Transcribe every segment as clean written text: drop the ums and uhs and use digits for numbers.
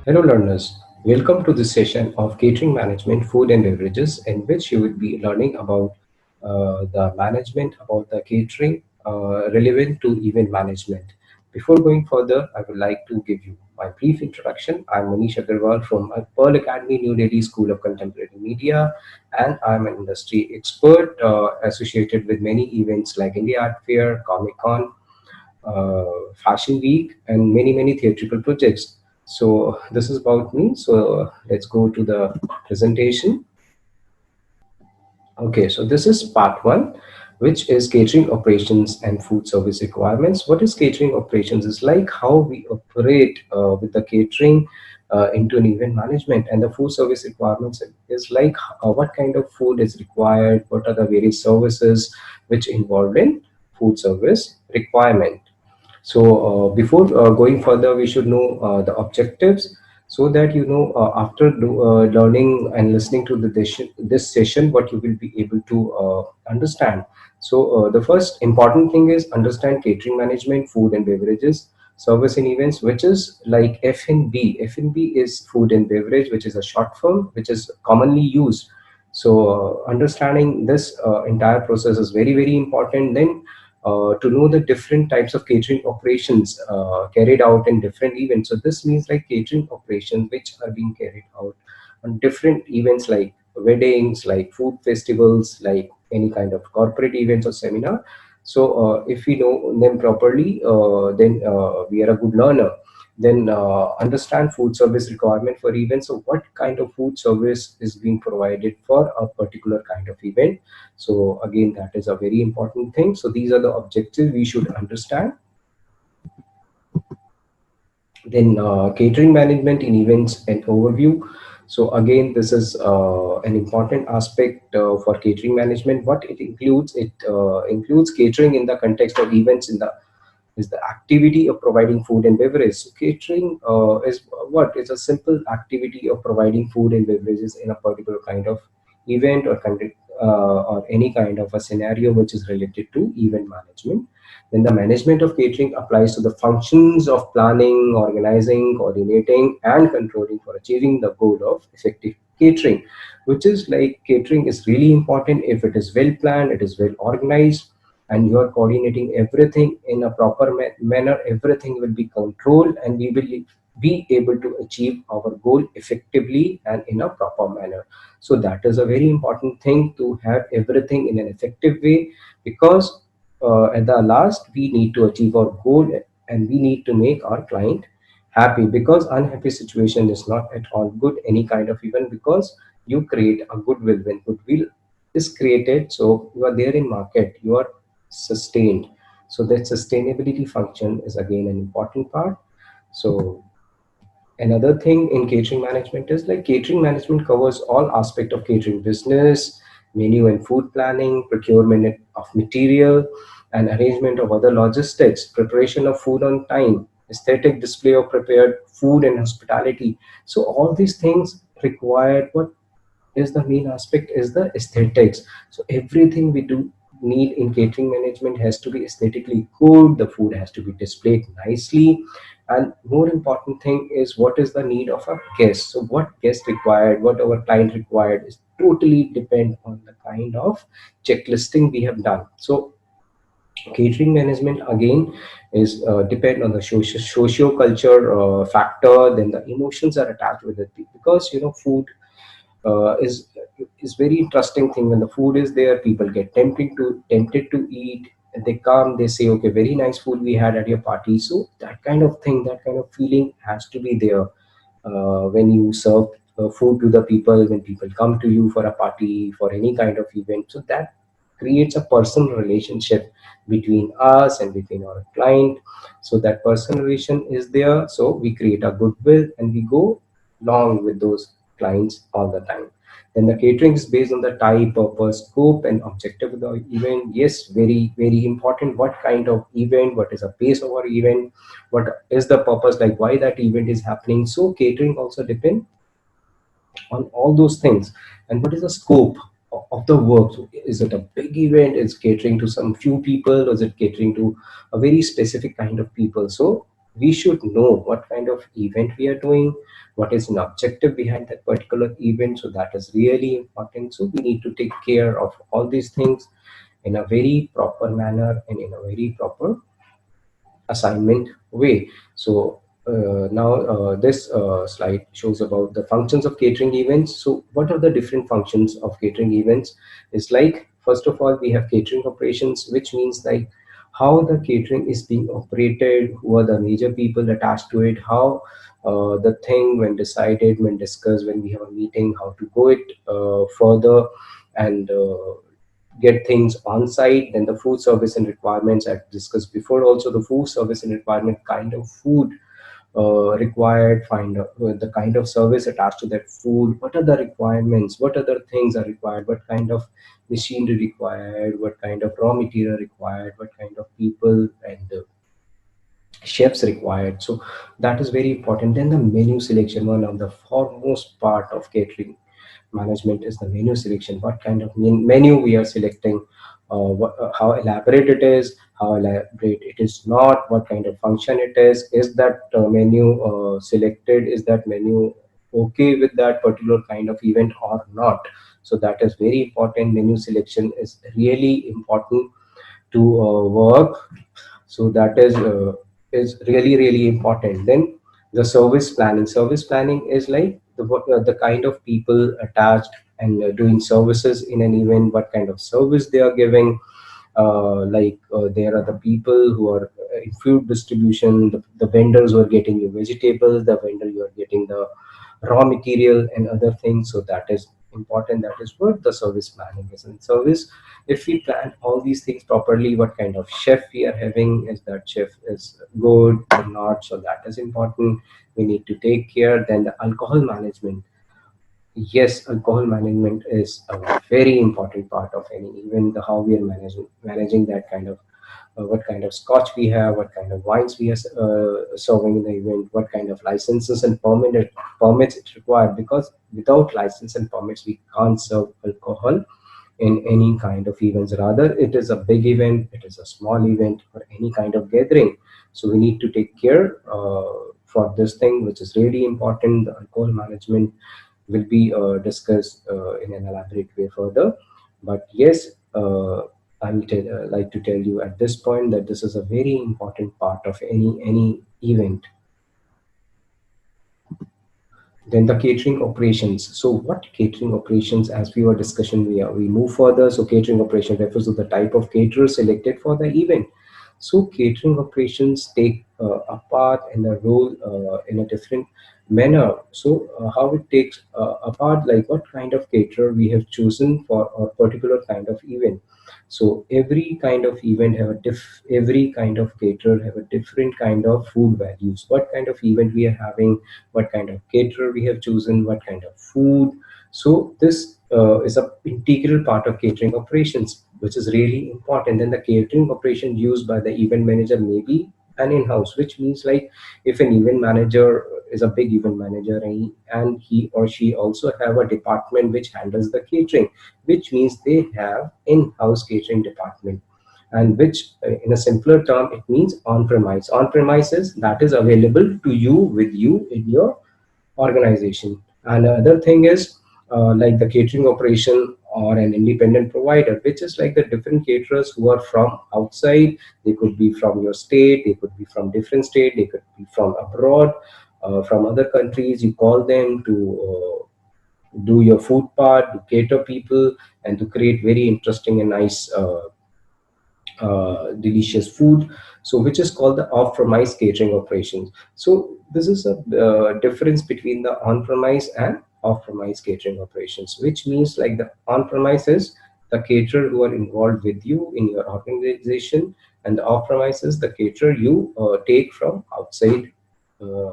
Hello, learners. Welcome to this session of Catering Management, Food and Beverages, in which you will be learning about the management, about the catering relevant to event management. Before going further, I would like to give you my brief introduction. I'm Manish Agarwal from Pearl Academy, New Delhi School of Contemporary Media, and I'm an industry expert associated with many events like India Art Fair, Comic Con, Fashion Week, and many theatrical projects. So this is about me. So let's go to the presentation. Okay, so this is part one, which is catering operations and food service requirements. What is catering operations? Is like how we operate with the catering into an event management, and the food service requirements is like what kind of food is required, what are the various services which involved in food service requirement. So before going further, we should know the objectives so that after learning and listening to this session, what you will be able to understand. So the first important thing is understand catering management, food and beverages, service and events, which is like F&B. F&B is food and beverage, which is a short form, which is commonly used. So understanding this entire process is very important. Then to know the different types of catering operations carried out in different events. So this means like catering operations which are being carried out on different events like weddings, like food festivals, like any kind of corporate events or seminar. So if we know them properly, then we are a good learner. Then understand food service requirement for events. So what kind of food service is being provided for a particular kind of event? So again, that is a very important thing. So these are the objectives we should understand. Then catering management in events and overview. So again, this is an important aspect for catering management. What it includes, it includes catering in the context of events in the is the activity of providing food and beverage. So catering is what? It's a simple activity of providing food and beverages in a particular kind of event or any kind of a scenario which is related to event management. Then the management of catering applies to the functions of planning, organizing, coordinating, and controlling for achieving the goal of effective catering, which is like catering is really important if it is well planned, it is well organized, and you are coordinating everything in a proper manner. Everything will be controlled, and we will be able to achieve our goal effectively and in a proper manner. So that is a very important thing, to have everything in an effective way, because at the last we need to achieve our goal, and we need to make our client happy, because unhappy situation is not at all good any kind of event, because you create a goodwill. When goodwill is created, so you are there in market, you are sustained. So that sustainability function is again an important part. So another thing in catering management is like catering management covers all aspect of catering business, menu and food planning, procurement of material, and arrangement of other logistics, preparation of food on time, aesthetic display of prepared food, and hospitality. So all these things required, what is the main aspect is the aesthetics. So everything we do need in catering management has to be aesthetically good, the food has to be displayed nicely, and more important thing is what is the need of a guest. So what guest required, what our client required is totally depend on the kind of checklisting we have done. So catering management again is depend on the socio culture factor. Then the emotions are attached with it, because food is very interesting thing. When the food is there, people get tempted to eat, and they come, they say, okay, very nice food we had at your party. So that kind of thing, that kind of feeling has to be there when you serve food to the people, when people come to you for a party, for any kind of event. So that creates a personal relationship between us and between our client. So that personal relation is there, so we create a goodwill and we go long with those clients all the time. Then the catering is based on the type, purpose, scope, and objective of the event. Yes, very important. What kind of event? What is the pace of our event? What is the purpose? Like why that event is happening? So catering also depend on all those things. And what is the scope of the work? So is it a big event? Is catering to some few people? Or is it catering to a very specific kind of people? So we should know what kind of event we are doing, what is an objective behind that particular event. So that is really important. So we need to take care of all these things in a very proper manner and in a very proper assignment way. So now this slide shows about the functions of catering events. So what are the different functions of catering events? It's like, first of all, we have catering operations, which means like how the catering is being operated, who are the major people attached to it, how the thing when decided, when discussed, when we have a meeting, how to go it further and get things on site. Then the food service and requirements I've discussed before. Also, the food service and requirement, kind of food required, find the kind of service attached to that food. What are the requirements? What other things are required? What kind of machinery required? What kind of raw material required? What kind of people and chefs required? So that is very important. Then the menu selection, one of the foremost part of catering management is the menu selection. What kind of menu we are selecting, how elaborate it is, how elaborate it is not, what kind of function it is that menu selected, is that menu okay with that particular kind of event or not. So that is very important. Menu selection is really important to work. So that is really really important. Then the service planning. Service planning is like the kind of people attached and doing services in an event, what kind of service they are giving. There are the people who are in food distribution, the vendors who are getting you vegetables, the vendor you are getting the raw material and other things. So that is important. That is what the service planning is. In service, if we plan all these things properly, what kind of chef we are having, is that chef is good or not, so that is important. We need to take care. Then the alcohol management. Yes, alcohol management is a very important part of any, even the how we are managing that kind of what kind of scotch we have, what kind of wines we are serving in the event, what kind of licenses and permits it required. Because without license and permits, we can't serve alcohol in any kind of events. Rather, it is a big event, it is a small event, or any kind of gathering. So we need to take care for this thing, which is really important. The alcohol management will be discussed in an elaborate way further. But yes, I will like to tell you at this point that this is a very important part of any event. Then the catering operations. So what catering operations, as we were discussing, we move further. So catering operation refers to the type of caterer selected for the event. So catering operations take a part and a role in a different manner. So how it takes a part, like what kind of caterer we have chosen for a particular kind of event. So every kind of event have every kind of caterer have a different kind of food values. What kind of event we are having, what kind of caterer we have chosen, what kind of food. So this is a integral part of catering operations, which is really important. Then the catering operation used by the event manager may be an in-house, which means like if an event manager is a big event manager and he or she also have a department which handles the catering, which means they have in-house catering department. And which in a simpler term, it means on premises that is available to you with you in your organization. And the other thing is like the catering operation or an independent provider, which is like the different caterers who are from outside. They could be from your state, they could be from different state, they could be from abroad, from other countries. You call them to do your food part, to cater people, and to create very interesting and nice delicious food. So which is called the off-premise catering operations. So this is a difference between the on-premise and off-premise catering operations, which means like the on-premise is the caterer who are involved with you in your organization, and the off-premise is the caterer you take from outside uh,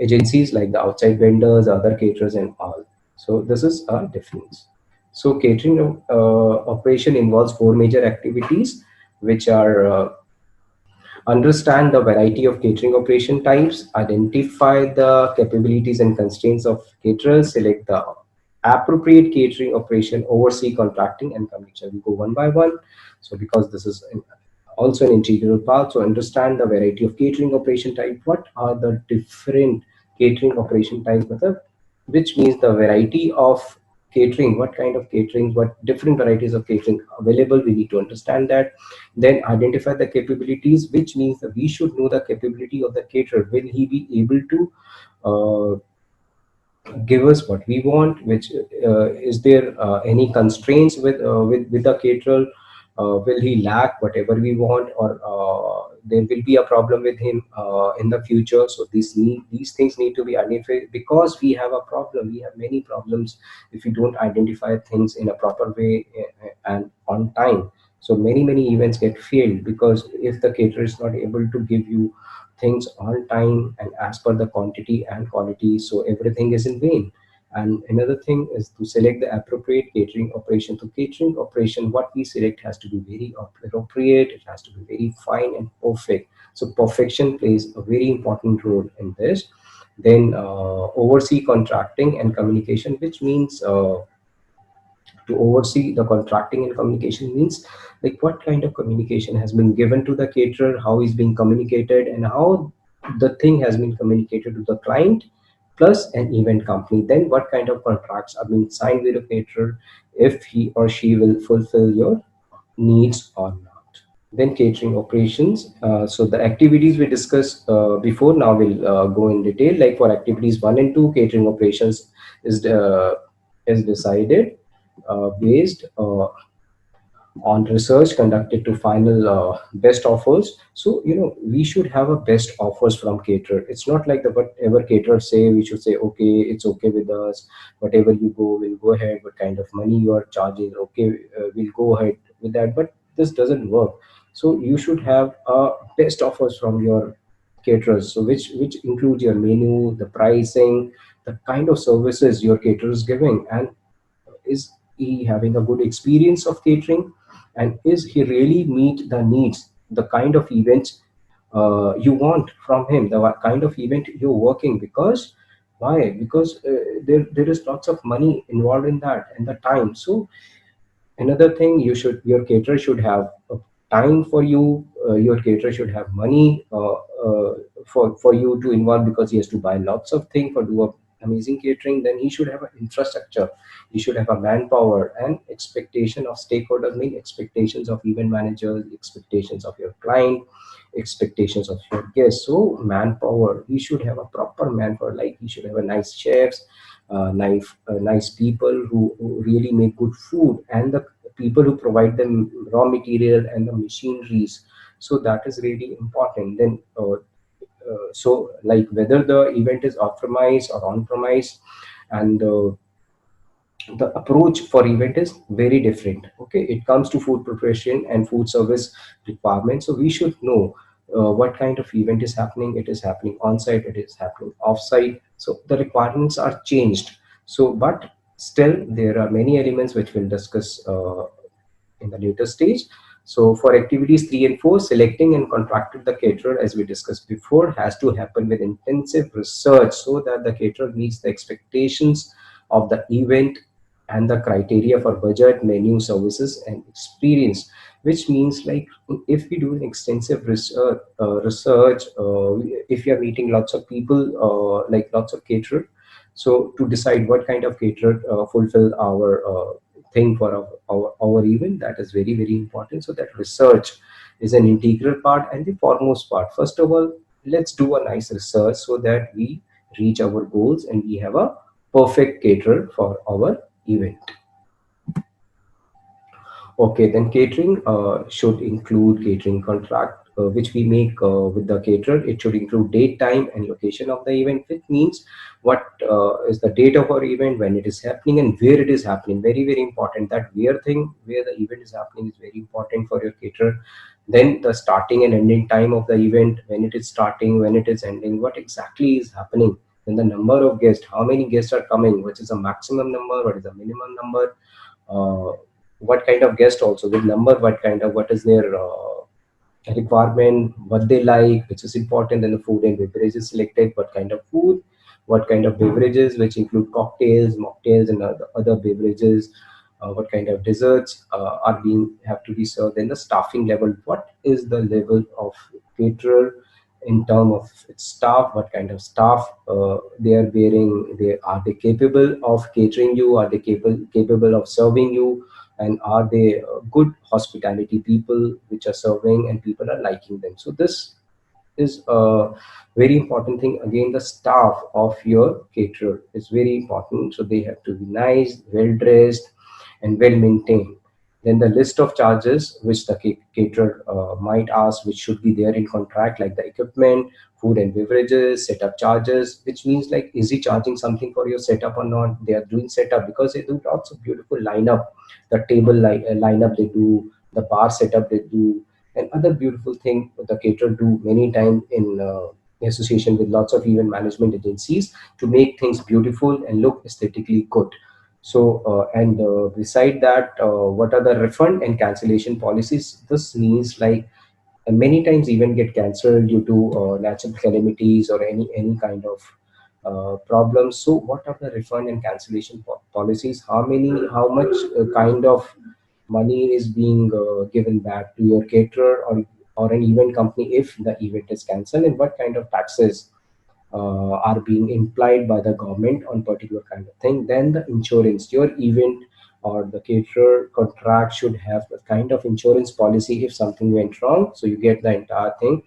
agencies, like the outside vendors, other caterers and all. So this is a difference. So catering operation involves four major activities, which are understand the variety of catering operation types, identify the capabilities and constraints of caterers, select the appropriate catering operation, oversee contracting and commission. We go one by one. So because this is also an integral part. So understand the variety of catering operation type. What are the different catering operation types? Which means the variety of catering, what kind of catering, what different varieties of catering available, we need to understand that. Then identify the capabilities, which means that we should know the capability of the caterer. Will he be able to give us what we want? Which is there any constraints with the caterer? Will he lack whatever we want, or there will be a problem with him in the future? So these things need to be identified, because we have a problem. We have many problems if we don't identify things in a proper way and on time. So many events get failed, because if the caterer is not able to give you things on time and as per the quantity and quality, so everything is in vain. And another thing is to select the appropriate catering operation. So catering operation, what we select has to be very appropriate, it has to be very fine and perfect. So perfection plays a very important role in this. Then oversee contracting and communication, which means to oversee the contracting and communication means, like, what kind of communication has been given to the caterer, how is being communicated, and how the thing has been communicated to the client plus an event company. Then what kind of contracts are being signed with the caterer, if he or she will fulfill your needs or not. Then catering operations. So the activities we discussed before, now we'll go in detail. Like for activities 1 and 2, catering operations is decided based on research conducted to final best offers. So we should have a best offers from caterer. It's not like the whatever caterer say we should say, okay, it's okay with us, whatever you go, we'll go ahead, what kind of money you are charging, okay, we'll go ahead with that. But this doesn't work. So you should have best offers from your caterers, so which includes your menu, the pricing, the kind of services your caterer is giving, and is he having a good experience of catering, and is he really meet the needs, the kind of events you want from him, the kind of event you're working. Because why? Because there is lots of money involved in that, and the time. So another thing, your caterer should have time for you. Your caterer should have money for you to involve, because he has to buy lots of things for do a amazing catering. Then he should have an infrastructure, he should have a manpower, and expectation of stakeholders, mean expectations of event managers, expectations of your client, expectations of your guests. So manpower, he should have a proper manpower, like he should have a nice chefs, nice people who really make good food, and the people who provide them raw material and the machineries. So that is really important. Then so like whether the event is off premise or on premise, and the approach for event is very different. Okay, it comes to food preparation and food service requirements. So we should know what kind of event is happening. It is happening on site, it is happening off site, so the requirements are changed. So but still there are many elements which we'll discuss in the later stage. So for activities 3 and 4, selecting and contracting the caterer, as we discussed before, has to happen with intensive research, so that the caterer meets the expectations of the event and the criteria for budget, menu, services, and experience. Which means, like, if we do an extensive research, if you are meeting lots of people, like lots of caterer, so to decide what kind of caterer fulfill our thing for our event, that is very important. So that research is an integral part and the foremost part. First of all, let's do a nice research so that we reach our goals and we have a perfect caterer for our event. Okay, then catering should include catering contract, which we make with the caterer. It should include date, time, and location of the event, which means what is the date of our event, when it is happening, and where it is happening. Very important. That where the event is happening is very important for your caterer. Then the starting and ending time of the event, when it is starting, when it is ending, what exactly is happening. Then the number of guests, how many guests are coming, which is a maximum number, what is the minimum number, uh, what kind of guest, also with number, what is their requirement, what they like, which is important. Then the food and beverages selected, what kind of food, what kind of beverages, which include cocktails, mocktails, and other beverages. what kind of desserts are being have to be served, then the staffing level, what is the level of caterer in term of its staff, what kind of staff they are bearing, are they capable of catering you, are they capable of serving you, and are they good hospitality people which are serving and people are liking them. So this is a very important thing. Again, the staff of your caterer is very important, so they have to be nice, well dressed, and well maintained. Then the list of charges which the caterer might ask, which should be there in contract, like the equipment, food and beverages, setup charges, which means like, is he charging something for your setup or not? They are doing setup because they do lots of beautiful lineup, the table lineup they do, the bar setup they do, and other beautiful thing the caterer do many times in association with lots of event management agencies to make things beautiful and look aesthetically good. So and beside that, what are the refund and cancellation policies? This means like, many times event get cancelled due to natural calamities or any kind of problems. So what are the refund and cancellation policies? How much kind of money is being given back to your caterer or an event company if the event is cancelled, and what kind of taxes are being implied by the government on particular kind of thing. Then the insurance, your event or the caterer contract should have a kind of insurance policy. If something went wrong, so you get the entire thing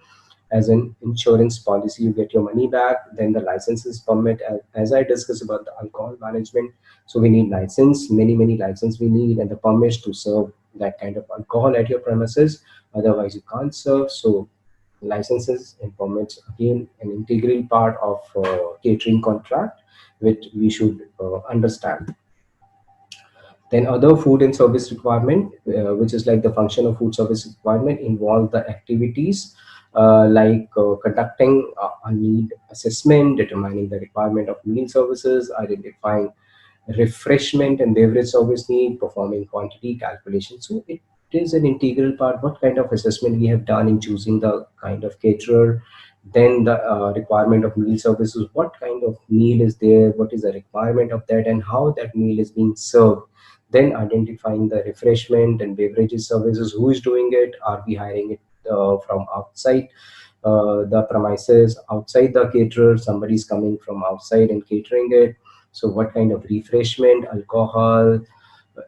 as an insurance policy, you get your money back. Then the licenses permit, as I discussed about the alcohol management, so we need license, many license we need, and the permits to serve that kind of alcohol at your premises, otherwise you can't serve. So licenses and permits, again an integral part of catering contract, which we should understand. Then other food and service requirement, which is like the function of food service requirement, involve the activities like conducting a need assessment, determining the requirement of meal services, identifying refreshment and beverage service need, performing quantity calculation. So it is an integral part. What kind of assessment we have done in choosing the kind of caterer, then the requirement of meal services, what kind of meal is there, what is the requirement of that, and how that meal is being served. Then identifying the refreshment and beverages services, who is doing it, are we hiring it from outside the premises, outside the caterer, somebody is coming from outside and catering it. So what kind of refreshment, alcohol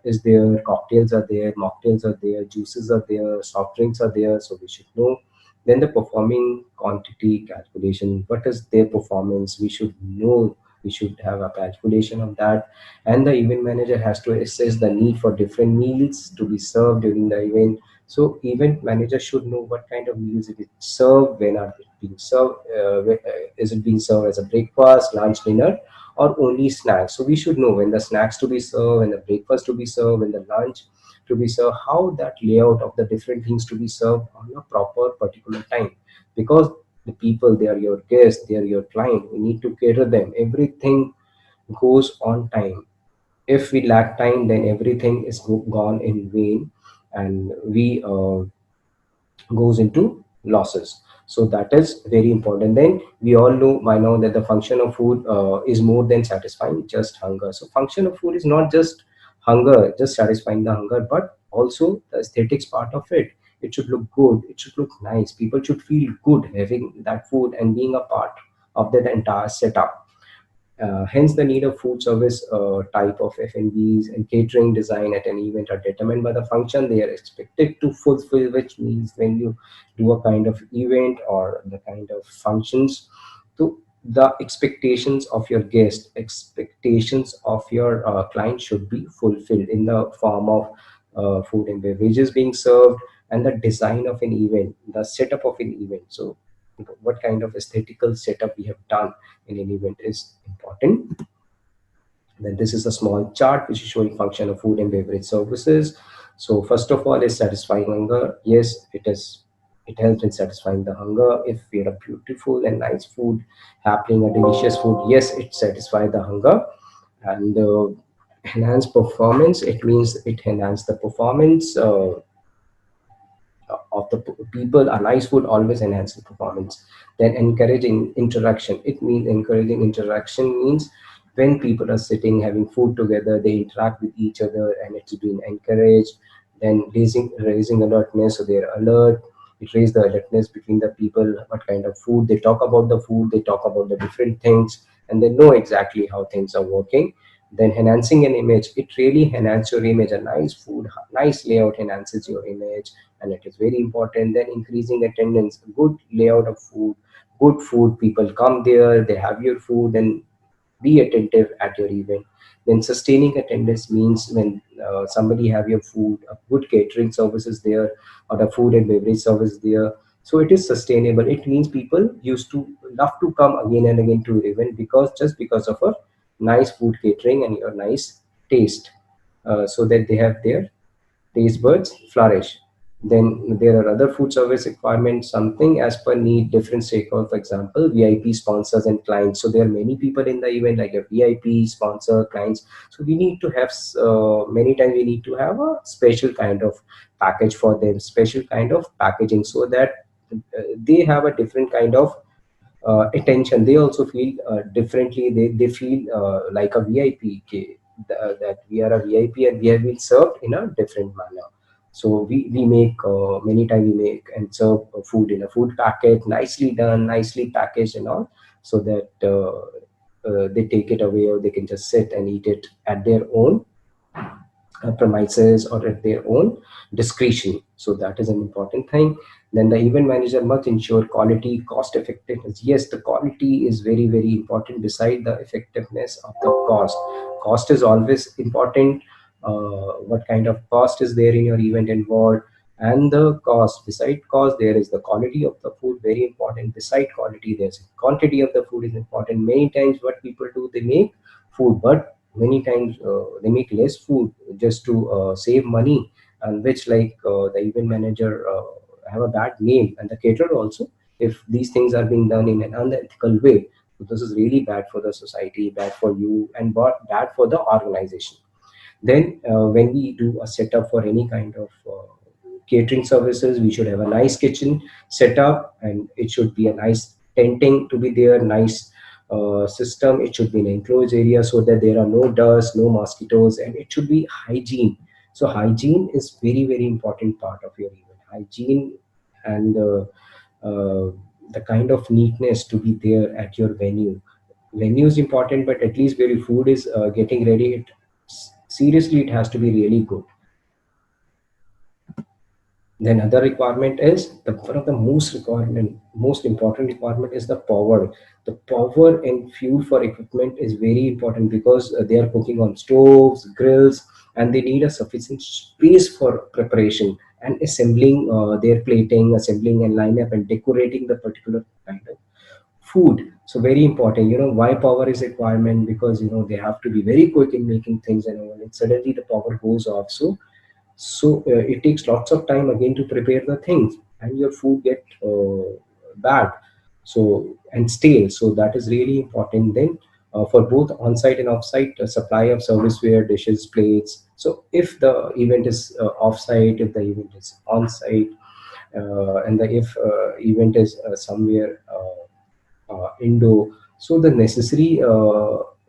is there, cocktails are there, mocktails are there, juices are there, soft drinks are there, so we should know. Then the performing quantity calculation, what is their performance, we should know, we should have a calculation of that. And the event manager has to assess the need for different meals to be served during the event. So event manager should know what kind of meals it is served, when are it being served, is it being served as a breakfast, lunch, dinner, or only snacks. So we should know when the snacks to be served, when the breakfast to be served, when the lunch to be served, how that layout of the different things to be served on a proper particular time. Because the people, they are your guests, they are your client, we need to cater them. Everything goes on time. If we lack time, then everything is gone in vain, and we goes into losses. So that is very important. Then we all know by now that the function of food is more than satisfying just hunger. So function of food is not just hunger, just satisfying the hunger, but also the aesthetics part of it. It should look good, it should look nice, people should feel good having that food and being a part of that entire setup. Hence, the need of food service type of F&Bs and catering design at an event are determined by the function they are expected to fulfill, which means when you do a kind of event or the kind of functions, to the expectations of your guest, expectations of your client should be fulfilled in the form of food and beverages being served, and the design of an event, the setup of an event. So what kind of aesthetical setup we have done in an event is important. Then this is a small chart which is showing function of food and beverage services. So first of all is satisfying hunger. Yes, it is. It helps in satisfying the hunger. If we have a beautiful and nice food happening, a delicious food, yes, it satisfies the hunger. And enhance performance. It means it enhance the performance. Of the people, a nice food always enhances performance. Then encouraging interaction, it means encouraging interaction means when people are sitting having food together, they interact with each other and it's been encouraged. Then raising alertness, so they're alert. It raises the alertness between the people, what kind of food they talk about, the food they talk about, the different things, and they know exactly how things are working. Then enhancing an image, it really enhances your image. A nice food, nice layout enhances your image, and it is very important. Then increasing attendance, good layout of food, good food, people come there, they have your food, and be attentive at your event. Then sustaining attendance means when somebody have your food, a good catering service is there, or the food and beverage service there, so it is sustainable. It means people used to love to come again and again to your event, because just because of a nice food catering and your nice taste, so that they have their taste buds flourish. Then there are other food service requirements, something as per need, different stakeholders, for example, VIP sponsors and clients. So there are many people in the event, like a VIP sponsor, clients. So we need to have, many times we need to have a special kind of package for them, special kind of packaging, so that they have a different kind of attention. They also feel differently. They feel like a VIP, that we are a VIP and we have been served in a different manner. So we make, many times we make and serve food in a food packet, nicely done, nicely packaged and all, so that they take it away, or they can just sit and eat it at their own premises or at their own discretion. So that is an important thing. Then the event manager must ensure quality, cost effectiveness. Yes, the quality is very, very important beside the effectiveness of the cost. Cost is always important. What kind of cost is there in your event involved? And the cost, beside cost, there is the quality of the food, very important. Beside quality, there's quantity of the food is important. Many times what people do, they make food, but many times they make less food just to save money, and which, like, the event manager have a bad name, and the caterer also, if these things are being done in an unethical way. So this is really bad for the society, bad for you, and bad for the organization. Then when we do a setup for any kind of catering services, we should have a nice kitchen setup, and it should be a nice tenting to be there, nice system. It should be an enclosed area, so that there are no dust, no mosquitoes, and it should be hygiene. So hygiene is very, very important part of your event. Hygiene and the kind of neatness to be there at your venue. Venue is important, but at least where your food is getting ready, seriously, it has to be really good. Then other requirement is the one of the most important requirement is the power. The power and fuel for equipment is very important, because they are cooking on stoves, grills, and they need a sufficient space for preparation and assembling their plating, assembling and lineup and decorating the particular kind of food. So very important. Why power is requirement? Because they have to be very quick in making things, and when suddenly the power goes off, so it takes lots of time again to prepare the things, and your food get bad, so, and stale. So that is really important. Then for both on-site and off-site, supply of serviceware, dishes, plates. So if the event is off-site, if the event is on-site, and if event is somewhere indoor, so the necessary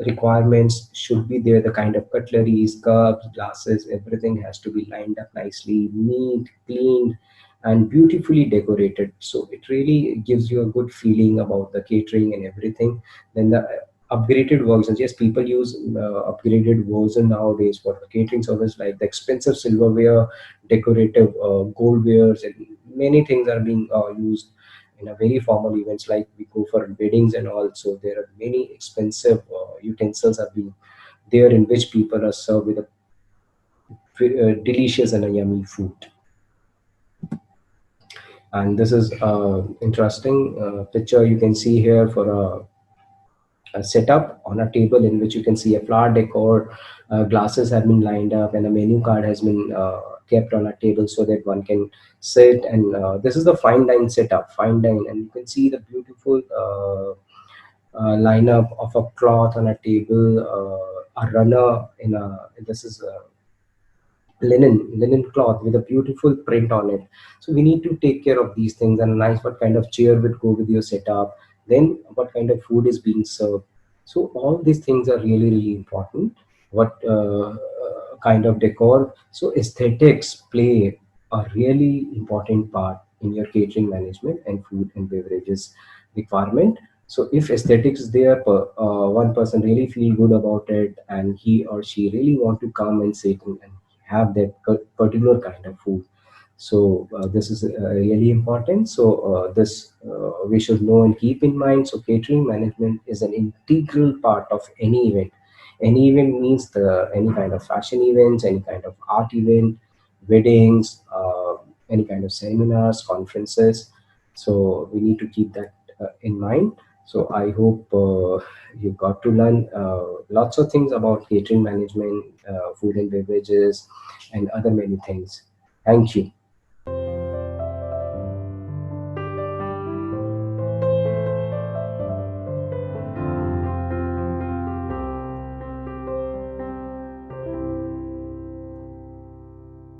requirements should be there. The kind of cutleries, cups, glasses, everything has to be lined up nicely, neat, cleaned, and beautifully decorated. So it really gives you a good feeling about the catering and everything. Then the upgraded versions. Yes, people use upgraded version nowadays for catering service, like the expensive silverware, decorative goldwares, and many things are being used in a very formal events, like we go for weddings and all. So there are many expensive utensils are being there, in which people are served with a delicious and a yummy food. And this is interesting picture you can see here for a setup on a table, in which you can see a flower decor, glasses have been lined up, and a menu card has been kept on a table, so that one can sit. And this is the fine dine setup, fine dine, and you can see the beautiful lineup of a cloth on a table, a runner in a, this is a linen cloth with a beautiful print on it. So we need to take care of these things, and nice what kind of chair would go with your setup, then what kind of food is being served. So all these things are really, really important. What kind of decor? So aesthetics play a really important part in your catering management and food and beverages requirement. So if aesthetics is there, one person really feel good about it, and he or she really want to come and sit and have that particular kind of food. So this is really important. So this we should know and keep in mind. So catering management is an integral part of any event. Any event means the any kind of fashion events, any kind of art event, weddings, any kind of seminars, conferences. So we need to keep that in mind. So I hope you got to learn lots of things about catering management, food and beverages, and other many things. Thank you.